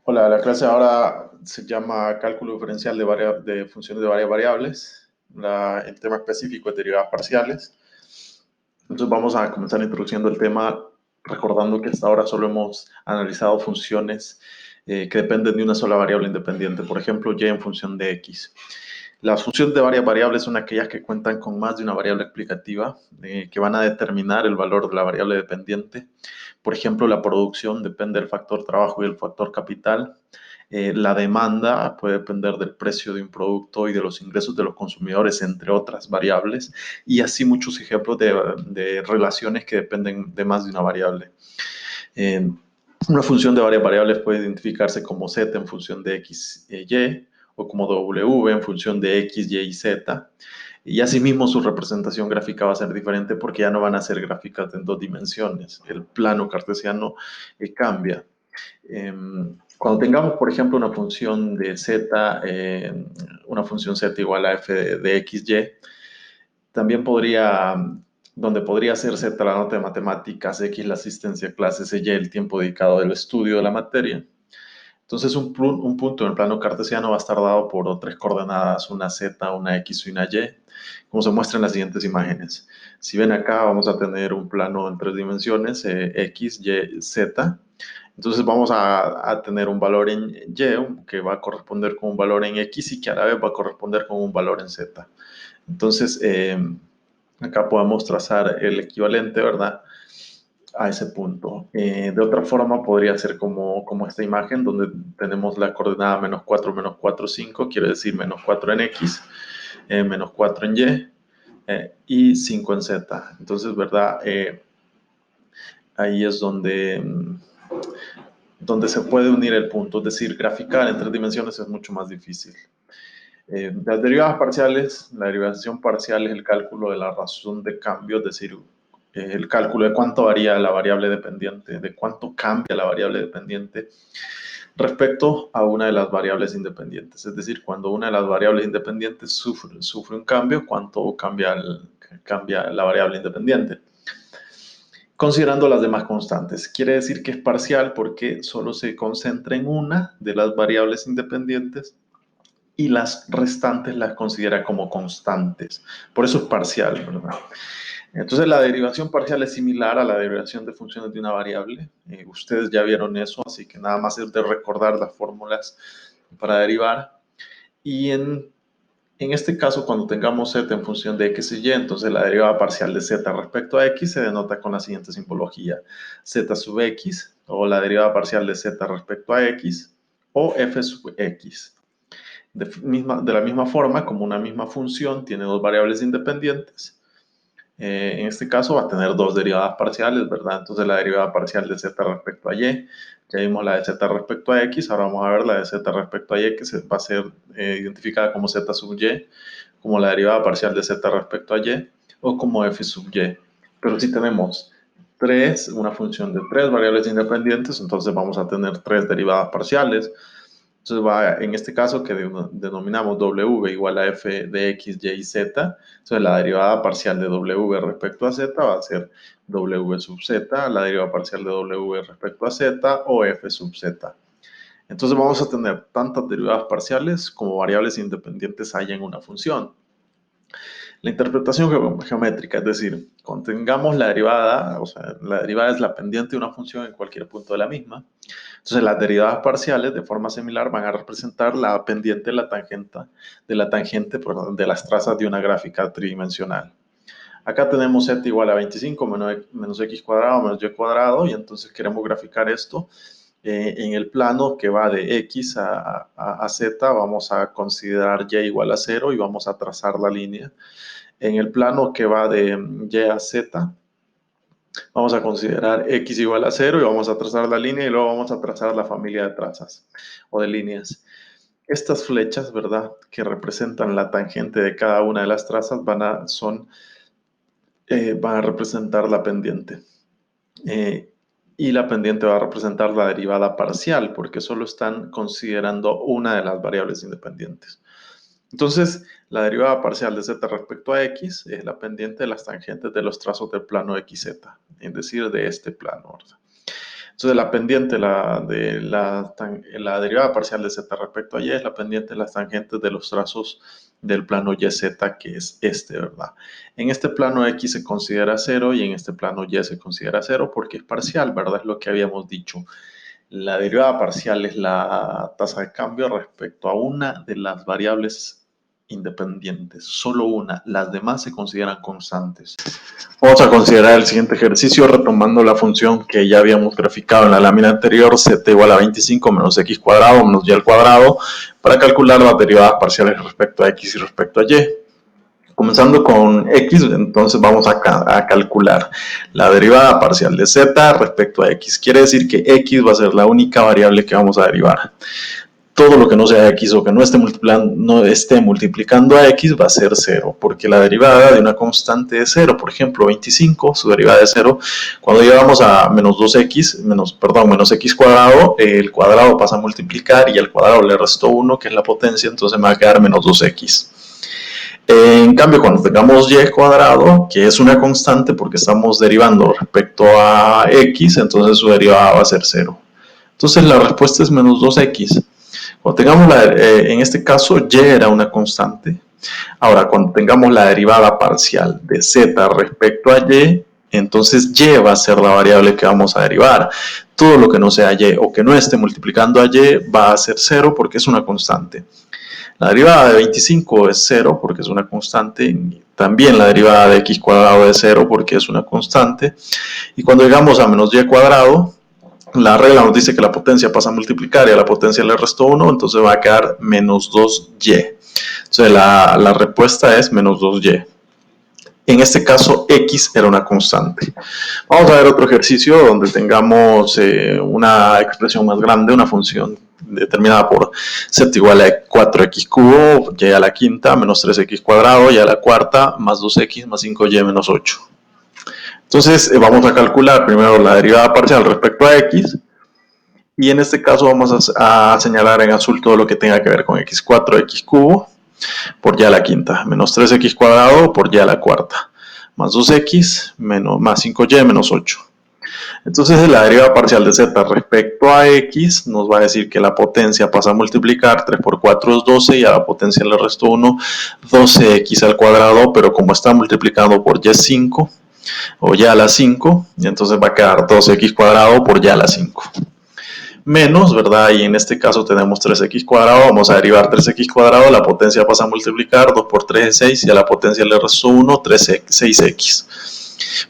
Hola, la clase ahora se llama cálculo diferencial de funciones de varias variables. El tema específico es derivadas parciales. Entonces vamos a comenzar introduciendo el tema recordando que hasta ahora solo hemos analizado funciones que dependen de una sola variable independiente. Por ejemplo, y en función de x. Las funciones de varias variables son aquellas que cuentan con más de una variable explicativa que van a determinar el valor de la variable dependiente. Por ejemplo, la producción depende del factor trabajo y el factor capital. La demanda puede depender del precio de un producto y de los ingresos de los consumidores, entre otras variables, y así muchos ejemplos de relaciones que dependen de más de una variable. Eh, una función de varias variables puede identificarse como z en función de x, y, o como w en función de x, y z. Y asimismo su representación gráfica va a ser diferente porque ya no van a ser gráficas en dos dimensiones. El plano cartesiano cambia. Cuando tengamos, por ejemplo, una función de z, una función z igual a f de x, y, también donde podría ser z la nota de matemáticas, x la asistencia a clases, y el tiempo dedicado al estudio de la materia. Entonces, un punto en el plano cartesiano va a estar dado por tres coordenadas, una z, una x y una y, como se muestra en las siguientes imágenes. Si ven acá, vamos a tener un plano en tres dimensiones, x, y, z. Entonces vamos a tener un valor en y que va a corresponder con un valor en x y que a la vez va a corresponder con un valor en z. Entonces, acá podemos trazar el equivalente, ¿verdad?, a ese punto. De otra forma, podría ser como esta imagen, donde tenemos la coordenada -4, -4, 5, quiere decir -4 en x, -4 en y 5 en z. Entonces, ¿verdad? Ahí es donde se puede unir el punto, es decir, graficar en tres dimensiones es mucho más difícil. Las derivadas parciales, la derivación parcial es el cálculo de la razón de cambio, es decir, el cálculo de cuánto varía la variable dependiente, de cuánto cambia la variable dependiente respecto a una de las variables independientes. Es decir, cuando una de las variables independientes sufre un cambio, cuánto cambia la variable independiente. Considerando las demás constantes. Quiere decir que es parcial porque solo se concentra en una de las variables independientes y las restantes las considera como constantes. Por eso es parcial, ¿verdad? Entonces la derivación parcial es similar a la derivación de funciones de una variable. Ustedes ya vieron eso, así que nada más es de recordar las fórmulas para derivar. Y en este caso, cuando tengamos z en función de x y y, entonces la derivada parcial de z respecto a x se denota con la siguiente simbología. Z sub x, o la derivada parcial de z respecto a x, o f sub x. De la misma forma, como una misma función tiene dos variables independientes, en este caso va a tener dos derivadas parciales, ¿verdad? Entonces la derivada parcial de z respecto a y, ya vimos la de z respecto a x, ahora vamos a ver la de z respecto a y, que va a ser identificada como z sub y, como la derivada parcial de z respecto a y, o como f sub y. Pero si tenemos una función de tres variables independientes, entonces vamos a tener tres derivadas parciales. Entonces en este caso que denominamos w igual a f de x, y y z, entonces la derivada parcial de w respecto a z va a ser w sub z, la derivada parcial de w respecto a z, o f sub z. Entonces vamos a tener tantas derivadas parciales como variables independientes hay en una función. La interpretación geométrica, es decir, cuando tengamos la derivada, o sea, la derivada es la pendiente de una función en cualquier punto de la misma. Entonces las derivadas parciales de forma similar van a representar la pendiente de la tangente de las trazas de una gráfica tridimensional. Acá tenemos z igual a 25 menos x cuadrado menos y cuadrado, y entonces queremos graficar esto. En el plano que va de x a z vamos a considerar y igual a 0 y vamos a trazar la línea. En el plano que va de y a z vamos a considerar x igual a 0 y vamos a trazar la línea y luego vamos a trazar la familia de trazas o de líneas. Estas flechas, ¿verdad?, que representan la tangente de cada una de las trazas van a representar la pendiente. Y la pendiente va a representar la derivada parcial porque solo están considerando una de las variables independientes. Entonces, la derivada parcial de z respecto a x es la pendiente de las tangentes de los trazos del plano xz, es decir, de este plano, ¿verdad? Entonces la pendiente la derivada parcial de z respecto a y es la pendiente de las tangentes de los trazos del plano YZ, que es este, ¿verdad? En este plano X se considera 0 y en este plano Y se considera 0 porque es parcial, ¿verdad? Es lo que habíamos dicho. La derivada parcial es la tasa de cambio respecto a una de las variables independientes, solo una, las demás se consideran constantes. Vamos a considerar el siguiente ejercicio retomando la función que ya habíamos graficado en la lámina anterior, z igual a 25 menos x cuadrado menos y al cuadrado, para calcular las derivadas parciales respecto a x y respecto a y. Comenzando con x, entonces vamos a calcular la derivada parcial de z respecto a x. Quiere decir que x va a ser la única variable que vamos a derivar. Todo lo que no sea x o que no esté multiplicando a x va a ser 0, porque la derivada de una constante es 0. Por ejemplo, 25, su derivada es 0. Cuando llevamos a menos x cuadrado, el cuadrado pasa a multiplicar y al cuadrado le restó 1, que es la potencia, entonces me va a quedar menos 2x. En cambio, cuando tengamos y cuadrado, que es una constante porque estamos derivando respecto a x, entonces su derivada va a ser 0. Entonces la respuesta es menos 2x. Cuando tengamos en este caso, y era una constante. Ahora, cuando tengamos la derivada parcial de z respecto a y, entonces y va a ser la variable que vamos a derivar. Todo lo que no sea y o que no esté multiplicando a y va a ser 0 porque es una constante. La derivada de 25 es 0 porque es una constante. También la derivada de x cuadrado es 0 porque es una constante. Y cuando llegamos a menos y cuadrado, la regla nos dice que la potencia pasa a multiplicar y a la potencia le restó 1, entonces va a quedar menos 2y. Entonces la respuesta es menos 2y. En este caso, x era una constante. Vamos a ver otro ejercicio donde tengamos una expresión más grande, una función determinada por z igual a 4x cubo, y a la quinta, menos 3x cuadrado, y a la cuarta, más 2x más 5y menos 8. Entonces vamos a calcular primero la derivada parcial respecto a x, y en este caso vamos a señalar en azul todo lo que tenga que ver con x4, x cubo, por y a la quinta, menos 3x cuadrado por y a la cuarta, más 2x más 5y menos 8. Entonces la derivada parcial de z respecto a x nos va a decir que la potencia pasa a multiplicar, 3 por 4 es 12 y a la potencia le restó 1, 12x al cuadrado, pero como está multiplicando por y es 5, o y a la 5, y entonces va a quedar 2x cuadrado por y a la 5. Menos, ¿verdad? Y en este caso tenemos 3x cuadrado, vamos a derivar 3x cuadrado, la potencia pasa a multiplicar, 2 por 3 es 6, y a la potencia le restó 1, 6x.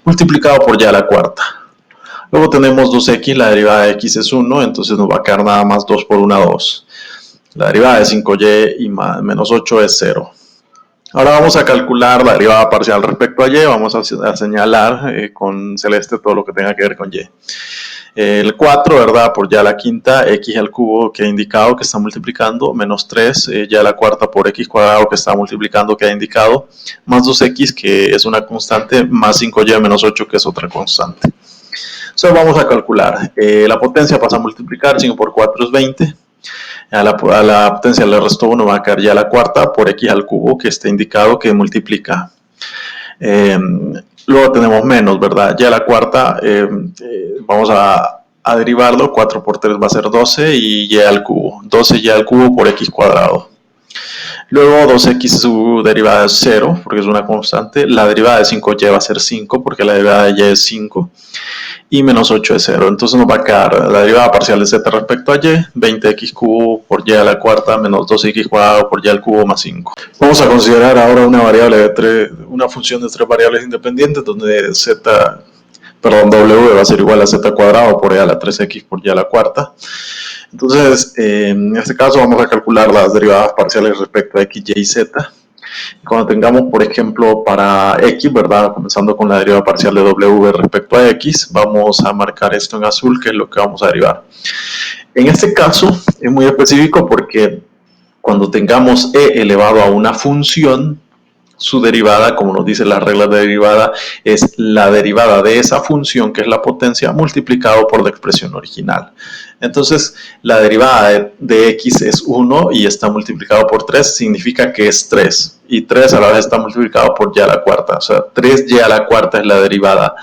Multiplicado por y a la cuarta. Luego tenemos 2x, la derivada de x es 1, entonces nos va a quedar nada más 2 por 1, 2. La derivada de 5y y menos 8 es 0. Ahora vamos a calcular la derivada parcial respecto a y, vamos a señalar con celeste todo lo que tenga que ver con y. El 4, ¿verdad? Por y a la quinta, x al cubo que ha indicado que está multiplicando, menos 3, y a la cuarta por x cuadrado que está multiplicando que ha indicado, más 2x que es una constante, más 5y menos 8 que es otra constante. Entonces vamos a calcular, la potencia pasa a multiplicar, 5 por 4 es 20, a la potencia le restó 1, va a quedar y a la cuarta por x al cubo que está indicado que multiplica. Luego tenemos menos, ¿verdad? Y a la cuarta vamos a derivarlo, 4 por 3 va a ser 12 y al cubo, 12y al cubo por x cuadrado. Luego 2x su derivada es 0 porque es una constante, la derivada de 5y va a ser 5 porque la derivada de y es 5 y menos 8 es 0, entonces nos va a quedar la derivada parcial de z respecto a y, 20x cubo por y a la cuarta menos 2x cuadrado por y al cubo más 5. Vamos a considerar ahora una función de 3 variables independientes donde w va a ser igual a z cuadrado por y a la 3x por y a la cuarta. Entonces, en este caso vamos a calcular las derivadas parciales respecto a x, y y z. Cuando tengamos, por ejemplo, para x, ¿verdad? Comenzando con la derivada parcial de w respecto a x, vamos a marcar esto en azul, que es lo que vamos a derivar. En este caso, es muy específico porque cuando tengamos e elevado a una función, su derivada, como nos dice la regla de derivada, es la derivada de esa función, que es la potencia, multiplicado por la expresión original. Entonces, la derivada de x es 1 y está multiplicado por 3, significa que es 3. Y 3 a la vez está multiplicado por y a la cuarta. O sea, 3y a la cuarta es la derivada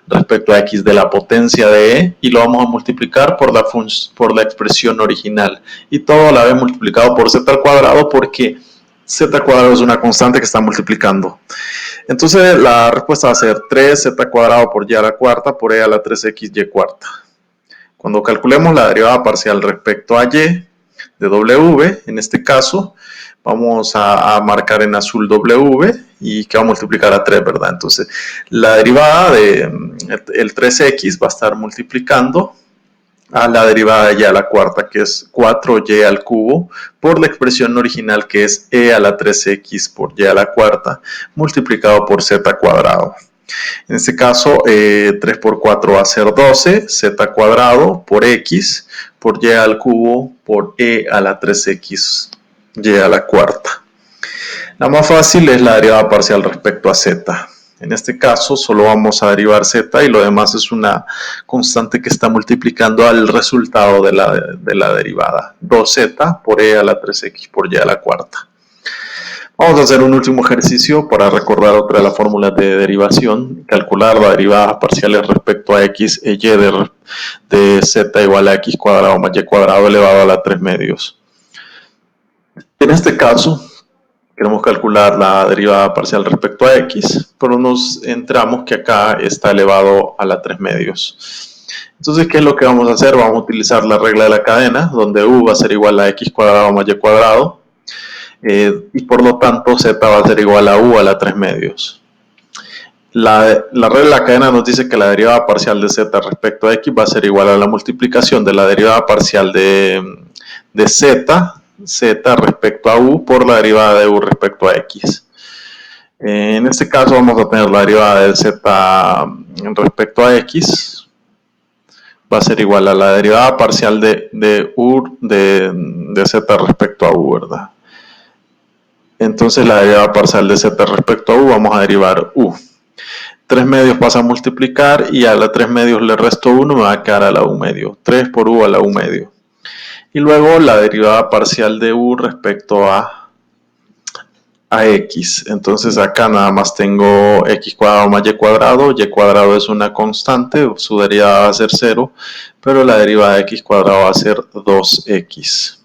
respecto a x de la potencia de e y lo vamos a multiplicar por la expresión original y todo a la vez multiplicado por z al cuadrado porque z al cuadrado es una constante que está multiplicando. Entonces la respuesta va a ser 3z cuadrado por y a la cuarta por e a la 3xy cuarta. Cuando calculemos la derivada parcial respecto a y de w, en este caso, vamos a marcar en azul w y que va a multiplicar a 3, ¿verdad? Entonces, la derivada del 3x va a estar multiplicando a la derivada de y a la cuarta, que es 4y al cubo, por la expresión original, que es e a la 3x por y a la cuarta, multiplicado por z cuadrado. En este caso, 3 por 4 va a ser 12, z cuadrado por x, por y al cubo, por e a la 3x y a la cuarta. La más fácil es la derivada parcial respecto a z. En este caso solo vamos a derivar z y lo demás es una constante que está multiplicando al resultado de la derivada. 2z por e a la 3x por y a la cuarta. Vamos a hacer un último ejercicio para recordar otra de las fórmulas de derivación. Calcular las derivadas parciales respecto a x e y de z igual a x cuadrado más y cuadrado elevado a la 3 medios. En este caso, queremos calcular la derivada parcial respecto a x, pero nos enteramos que acá está elevado a la 3 medios. Entonces, ¿qué es lo que vamos a hacer? Vamos a utilizar la regla de la cadena, donde u va a ser igual a x cuadrado más y cuadrado, y por lo tanto z va a ser igual a u a la 3 medios. La regla de la cadena nos dice que la derivada parcial de z respecto a x va a ser igual a la multiplicación de la derivada parcial de z respecto a u por la derivada de u respecto a x. En este caso vamos a tener la derivada de z respecto a x, va a ser igual a la derivada parcial de z respecto a u, ¿verdad? Entonces la derivada parcial de z respecto a u vamos a derivar u. 3 medios pasa a multiplicar y a la 3 medios le resto 1, me va a quedar a la u medio. 3 por u a la u medio. Y luego la derivada parcial de u respecto a x. Entonces acá nada más tengo x cuadrado más y cuadrado es una constante, su derivada va a ser 0, pero la derivada de x cuadrado va a ser 2x.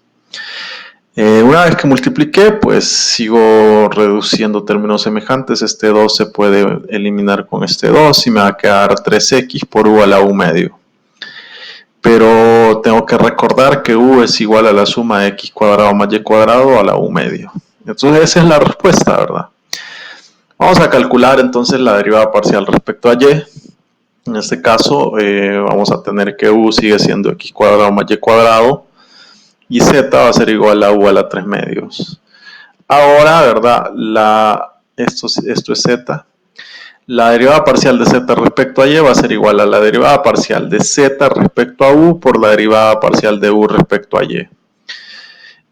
Una vez que multipliqué, pues sigo reduciendo términos semejantes. Este 2 se puede eliminar con este 2 y me va a quedar 3x por u a la u medio. Pero tengo que recordar que u es igual a la suma de x cuadrado más y cuadrado a la u medio. Entonces esa es la respuesta, ¿verdad? Vamos a calcular entonces la derivada parcial respecto a y. En este caso vamos a tener que u sigue siendo x cuadrado más y cuadrado y z va a ser igual a u a la 3 medios. Ahora, ¿verdad? Esto es z. La derivada parcial de z respecto a y va a ser igual a la derivada parcial de z respecto a u por la derivada parcial de u respecto a y.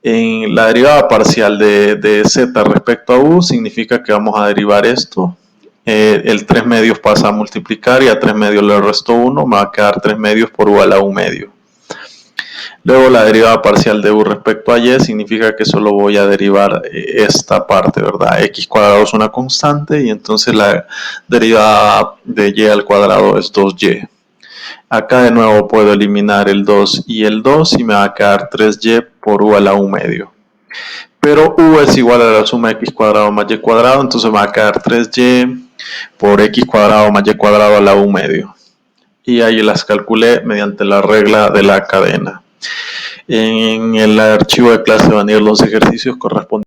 En la derivada parcial de z respecto a u significa que vamos a derivar esto. El 3 medios pasa a multiplicar y a 3 medios le resto 1, me va a quedar 3 medios por u a la u medio. Luego la derivada parcial de u respecto a y significa que solo voy a derivar esta parte, ¿verdad? X cuadrado es una constante y entonces la derivada de y al cuadrado es 2y. Acá de nuevo puedo eliminar el 2 y el 2 y me va a quedar 3y por u a la u medio. Pero u es igual a la suma de x cuadrado más y cuadrado, entonces me va a quedar 3y por x cuadrado más y cuadrado a la u medio. Y ahí las calculé mediante la regla de la cadena. En el archivo de clase van a ir los ejercicios correspondientes.